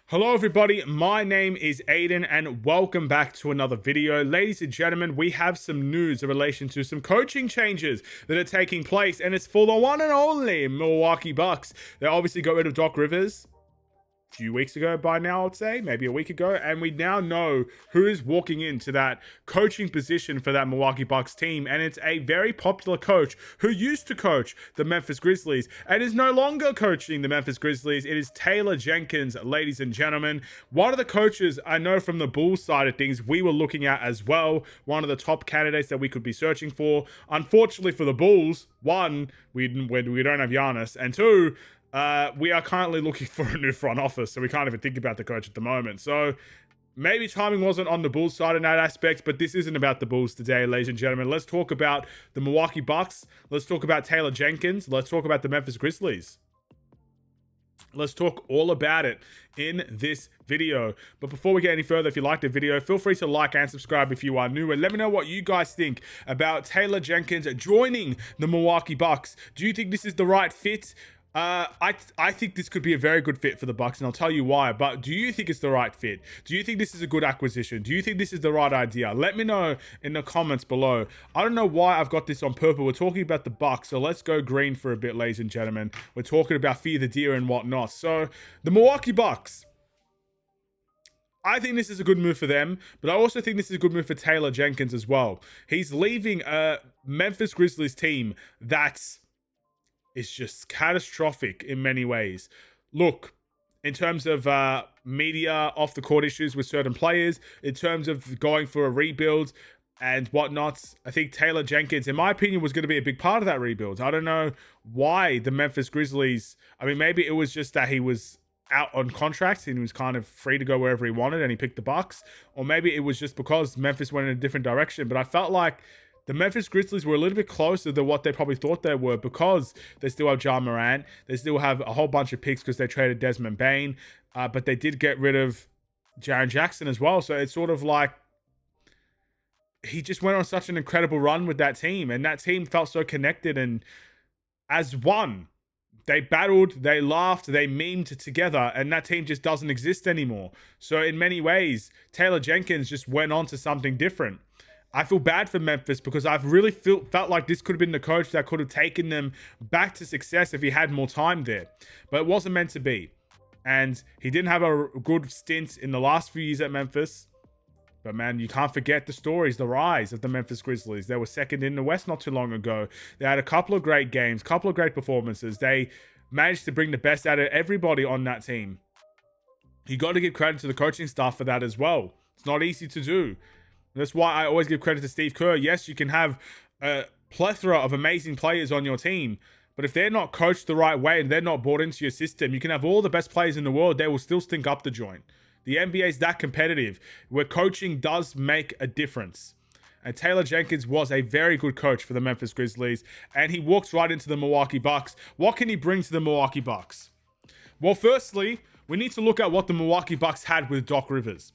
Hello everybody, my name is Aiden and welcome back to another video. Ladies and gentlemen, we have some news in relation to some coaching changes that are taking place, and it's for the one and only Milwaukee Bucks. They obviously got rid of Doc Rivers a few weeks ago by now, I'd say, maybe a week ago, and we now know who is walking into that coaching position for that Milwaukee Bucks team, and it's a very popular coach who used to coach the Memphis Grizzlies and is no longer coaching the Memphis Grizzlies. It is Taylor Jenkins, ladies and gentlemen. One of the coaches I know from the Bulls side of things we were looking at as well, one of the top candidates that we could be searching for. Unfortunately for the Bulls, one, we don't have Giannis, and two, we are currently looking for a new front office, so we can't even think about the coach at the moment. So maybe timing wasn't on the Bulls side in that aspect, but this isn't about the Bulls today, ladies and gentlemen. Let's talk about the Milwaukee Bucks. Let's talk about Taylor Jenkins. Let's talk about the Memphis Grizzlies. Let's talk all about it in this video. But before we get any further, if you liked the video, feel free to like and subscribe if you are new. And let me know what you guys think about Taylor Jenkins joining the Milwaukee Bucks. Do you think this is the right fit? I think this could be a very good fit for the Bucks, and I'll tell you why. But do you think it's the right fit? Do you think this is a good acquisition? Do you think this is the right idea? Let me know in the comments below. I don't know why I've got this on purple. We're talking about the Bucks, so let's go green for a bit, ladies and gentlemen. We're talking about Fear the Deer and whatnot. So the Milwaukee Bucks, I think this is a good move for them, but I also think this is a good move for Taylor Jenkins as well. He's leaving a Memphis Grizzlies team that's just catastrophic in many ways. Look, in terms of media off-the-court issues with certain players, in terms of going for a rebuild and whatnot, I think Taylor Jenkins, in my opinion, was going to be a big part of that rebuild. I don't know why the Memphis Grizzlies, I mean, maybe it was just that he was out on contract and he was kind of free to go wherever he wanted and he picked the Bucks, or maybe it was just because Memphis went in a different direction. But I felt like the Memphis Grizzlies were a little bit closer than what they probably thought they were, because they still have Ja Morant. They still have a whole bunch of picks because they traded Desmond Bane. But they did get rid of Jaren Jackson as well. So it's sort of like he just went on such an incredible run with that team. And that team felt so connected and as one. They battled, they laughed, they memed together, and that team just doesn't exist anymore. So in many ways, Taylor Jenkins just went on to something different. I feel bad for Memphis because I've really felt like this could have been the coach that could have taken them back to success if he had more time there. But it wasn't meant to be. And he didn't have a good stint in the last few years at Memphis. But man, you can't forget the stories, the rise of the Memphis Grizzlies. They were second in the West not too long ago. They had a couple of great games, couple of great performances. They managed to bring the best out of everybody on that team. You got to give credit to the coaching staff for that as well. It's not easy to do. That's why I always give credit to Steve Kerr. Yes, you can have a plethora of amazing players on your team, but if they're not coached the right way and they're not bought into your system, you can have all the best players in the world. They will still stink up the joint. The NBA is that competitive where coaching does make a difference. And Taylor Jenkins was a very good coach for the Memphis Grizzlies, and he walks right into the Milwaukee Bucks. What can he bring to the Milwaukee Bucks? Well, firstly, we need to look at what the Milwaukee Bucks had with Doc Rivers.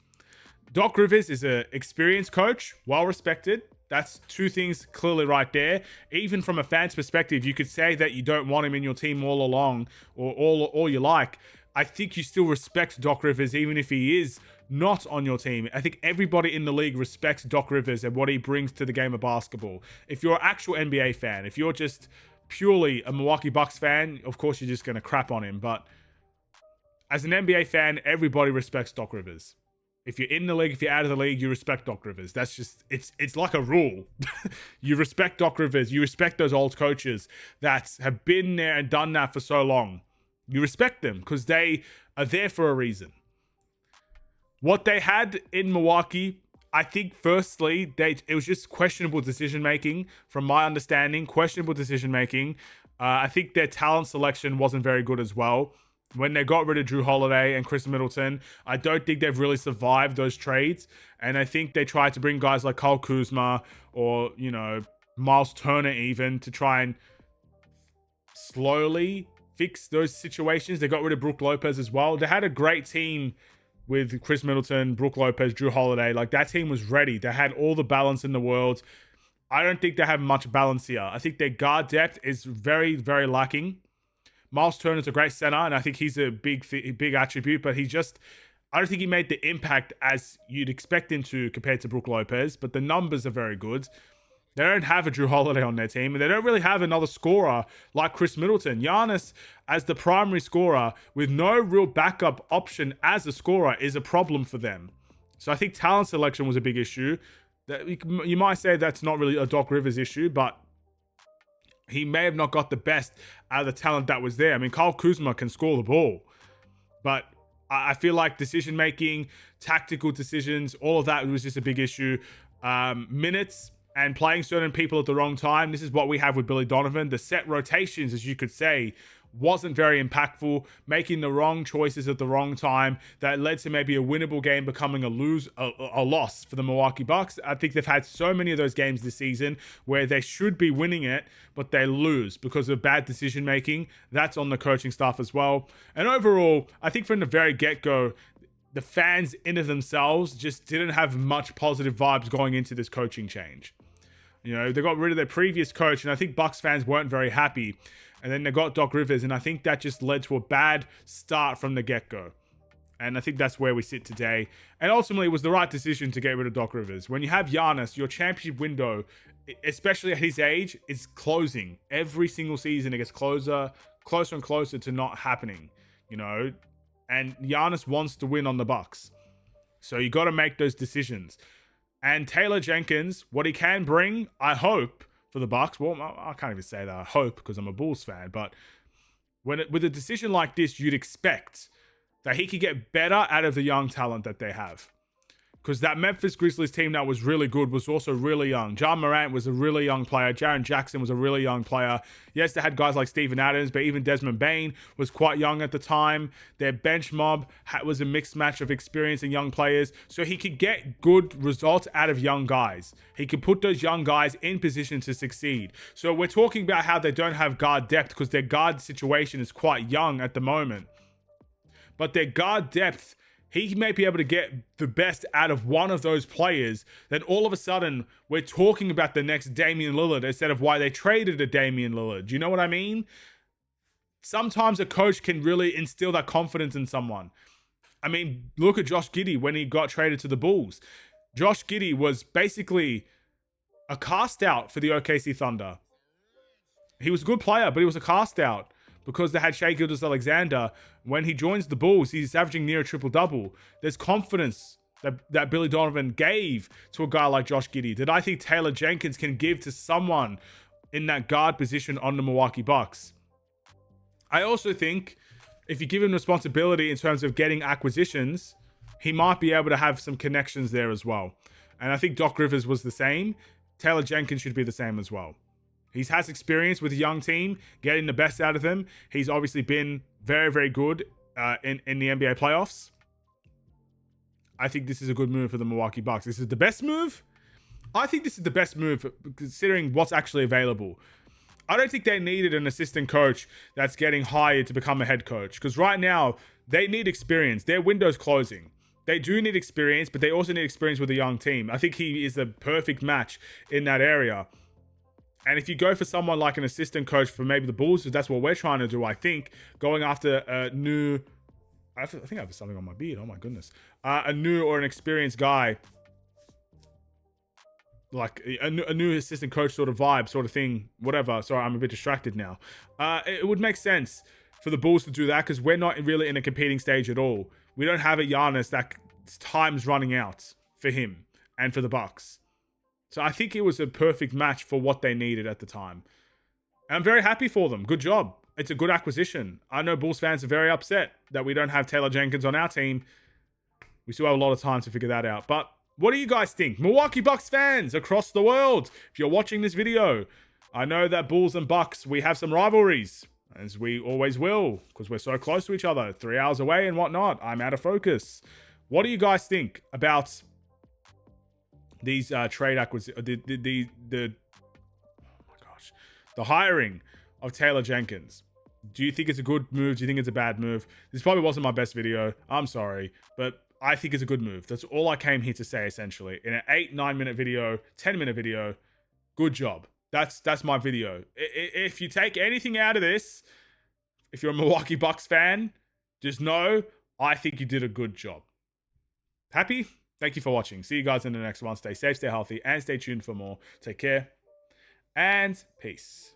Doc Rivers is an experienced coach, well-respected. That's two things clearly right there. Even from a fan's perspective, you could say that you don't want him in your team all along or all you like. I think you still respect Doc Rivers even if he is not on your team. I think everybody in the league respects Doc Rivers and what he brings to the game of basketball. If you're an actual NBA fan, if you're just purely a Milwaukee Bucks fan, of course you're just going to crap on him. But as an NBA fan, everybody respects Doc Rivers. If you're in the league, if you're out of the league, you respect Doc Rivers. That's just, it's like a rule. You respect Doc Rivers. You respect those old coaches that have been there and done that for so long. You respect them because they are there for a reason. What they had in Milwaukee, I think firstly, it was just questionable decision-making. From my understanding, questionable decision-making. I think their talent selection wasn't very good as well. When they got rid of Drew Holiday and Chris Middleton, I don't think they've really survived those trades. And I think they tried to bring guys like Kyle Kuzma or, Miles Turner even to try and slowly fix those situations. They got rid of Brook Lopez as well. They had a great team with Chris Middleton, Brook Lopez, Drew Holiday. Like, that team was ready. They had all the balance in the world. I don't think they have much balance here. I think their guard depth is very, very lacking. Miles Turner's a great center, and I think he's a big attribute, but I don't think he made the impact as you'd expect him to compared to Brook Lopez, but the numbers are very good. They don't have a Drew Holiday on their team, and they don't really have another scorer like Chris Middleton. Giannis, as the primary scorer, with no real backup option as a scorer, is a problem for them. So I think talent selection was a big issue. You might say that's not really a Doc Rivers issue, but he may have not got the best out of the talent that was there. I mean, Kyle Kuzma can score the ball, but I feel like decision-making, tactical decisions, all of that was just a big issue. Minutes and playing certain people at the wrong time. This is what we have with Billy Donovan. The set rotations, as you could say, wasn't very impactful, making the wrong choices at the wrong time that led to maybe a winnable game becoming a loss for the Milwaukee Bucks. I think they've had so many of those games this season where they should be winning it, but they lose because of bad decision making. That's on the coaching staff as well. And overall, I think from the very get-go, the fans in of themselves just didn't have much positive vibes going into this coaching change. You know, they got rid of their previous coach, and I think Bucks fans weren't very happy. And then they got Doc Rivers, and I think that just led to a bad start from the get-go. And I think that's where we sit today. And ultimately, it was the right decision to get rid of Doc Rivers. When you have Giannis, your championship window, especially at his age, is closing. Every single season, it gets closer and closer to not happening, you know? And Giannis wants to win on the Bucks. So you got to make those decisions. And Taylor Jenkins, what he can bring, I hope, for the Bucks. Well, I can't even say that I hope because I'm a Bulls fan, but with a decision like this, you'd expect that he could get better out of the young talent that they have. Because that Memphis Grizzlies team that was really good was also really young. Ja Morant was a really young player. Jaren Jackson was a really young player. Yes, they had guys like Steven Adams, but even Desmond Bane was quite young at the time. Their bench mob was a mixed match of experience and young players. So he could get good results out of young guys. He could put those young guys in position to succeed. So we're talking about how they don't have guard depth because their guard situation is quite young at the moment. But their guard depth, he may be able to get the best out of one of those players. Then all of a sudden, we're talking about the next Damian Lillard instead of why they traded a Damian Lillard. Do you know what I mean? Sometimes a coach can really instill that confidence in someone. I mean, look at Josh Giddey when he got traded to the Bulls. Josh Giddey was basically a cast out for the OKC Thunder. He was a good player, but he was a cast out. Because they had Shai Gilgeous-Alexander, when he joins the Bulls, he's averaging near a triple-double. There's confidence that Billy Donovan gave to a guy like Josh Giddey that I think Taylor Jenkins can give to someone in that guard position on the Milwaukee Bucks. I also think if you give him responsibility in terms of getting acquisitions, he might be able to have some connections there as well. And I think Doc Rivers was the same. Taylor Jenkins should be the same as well. He has experience with a young team, getting the best out of them. He's obviously been very, very good in the NBA playoffs. I think this is a good move for the Milwaukee Bucks. This is the best move? I think this is the best move considering what's actually available. I don't think they needed an assistant coach that's getting hired to become a head coach. Because right now, they need experience. Their window's closing. They do need experience, but they also need experience with a young team. I think he is a perfect match in that area. And if you go for someone like an assistant coach for maybe the Bulls, that's what we're trying to do, I think, going after a new... I think I have something on my beard. Oh, my goodness. A new or an experienced guy. Like a new assistant coach sort of vibe, sort of thing. Whatever. Sorry, I'm a bit distracted now. It would make sense for the Bulls to do that because we're not really in a competing stage at all. We don't have a Giannis that time's running out for him and for the Bucks. So I think it was a perfect match for what they needed at the time. And I'm very happy for them. Good job. It's a good acquisition. I know Bulls fans are very upset that we don't have Taylor Jenkins on our team. We still have a lot of time to figure that out. But what do you guys think? Milwaukee Bucks fans across the world, if you're watching this video, I know that Bulls and Bucks, we have some rivalries, as we always will, because we're so close to each other, 3 hours away and whatnot. I'm out of focus. What do you guys think about these trade acquisitions, the hiring of Taylor Jenkins? Do you think it's a good move? Do you think it's a bad move? This probably wasn't my best video. I'm sorry, but I think it's a good move. That's all I came here to say, essentially. In an 8-9 minute video, 10-minute video, good job. That's my video. If you take anything out of this, if you're a Milwaukee Bucks fan, just know I think you did a good job. Happy? Thank you for watching. See you guys in the next one. Stay safe, stay healthy, and stay tuned for more. Take care, and peace.